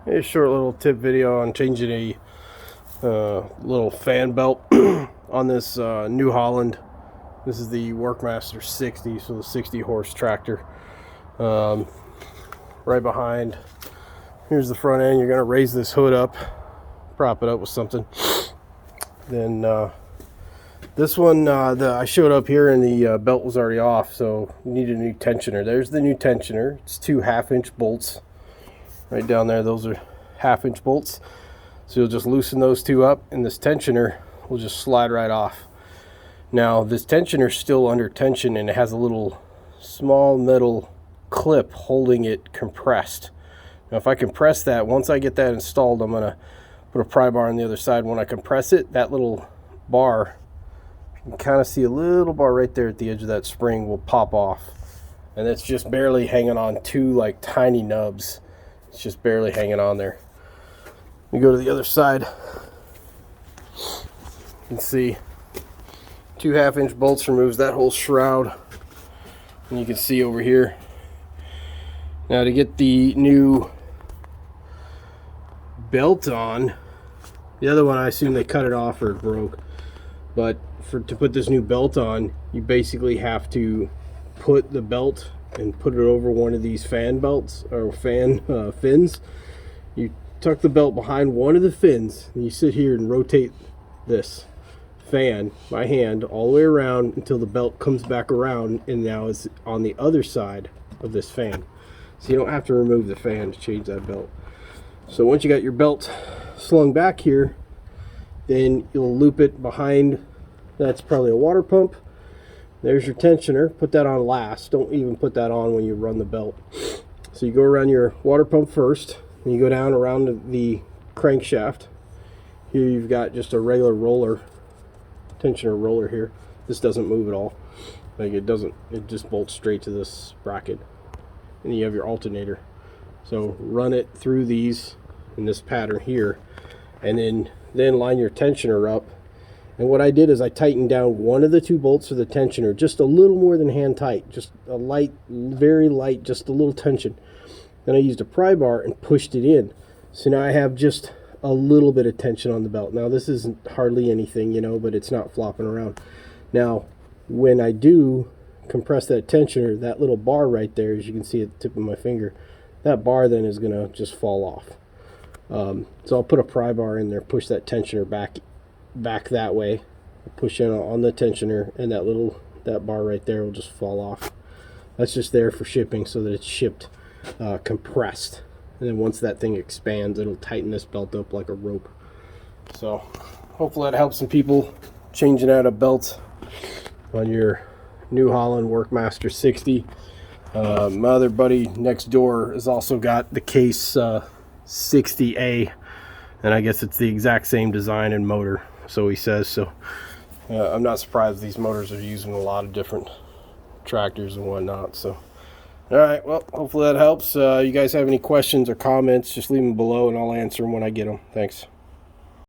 A short little tip video on changing a little fan belt on this New Holland. This is the Workmaster 60, so the 60 horse tractor. Right behind, here's the front end. You're going to raise this hood up, prop it up with something. Then this one, I showed up here and the belt was already off, so you need a new tensioner. There's the new tensioner. It's 2 1/2-inch bolts. Right down there, those are 1/2-inch bolts. So you'll just loosen those 2 up, and this tensioner will just slide right off. Now, this tensioner is still under tension, and it has a little small metal clip holding it compressed. Now, if I compress that, once I get that installed, I'm gonna put a pry bar on the other side. When I compress it, that little bar, you can kind of see a little bar right there at the edge of that spring, will pop off. And it's just barely hanging on 2 like tiny nubs. It's just barely hanging on there. We go to the other side. You can see 2 1/2-inch bolts removes that whole shroud. And you can see over here. Now to get the new belt on, the other one I assume they cut it off or it broke. But to put this new belt on, you basically have to put the belt and put it over one of these fan belts or fan fins. You tuck the belt behind one of the fins and you sit here and rotate this fan by hand all the way around until the belt comes back around, and now it's on the other side of this fan. So you don't have to remove the fan to change that belt. So once you got your belt slung back here, then you'll loop it behind. That's probably a water pump. There's your tensioner. Put that on last. Don't even put that on when you run the belt. So you go around your water pump first, and you go down around the crankshaft. Here you've got just a regular roller, tensioner roller here. This doesn't move at all. Like it just bolts straight to this bracket. And you have your alternator. So run it through these in this pattern here, and then line your tensioner up. And what I did is I tightened down one of the 2 bolts of the tensioner, just a little more than hand tight, just a light, very light, just a little tension. Then I used a pry bar and pushed it in. So now I have just a little bit of tension on the belt. Now this isn't hardly anything, you know, but it's not flopping around. Now, when I do compress that tensioner, that little bar right there, as you can see at the tip of my finger, that bar then is gonna just fall off. So I'll put a pry bar in there, push that tensioner back that way, push in on the tensioner, and that bar right there will just fall off. That's just there for shipping, so that it's shipped compressed. And then once that thing expands, it'll tighten this belt up like a rope. So hopefully that helps some people changing out a belt on your New Holland Workmaster 60. My other buddy next door has also got the Case 60A, and I guess it's the exact same design and motor, so he says. So I'm not surprised these motors are used in a lot of different tractors and whatnot. So all right, well, hopefully that helps. You guys have any questions or comments, just leave them below and I'll answer them when I get them. Thanks.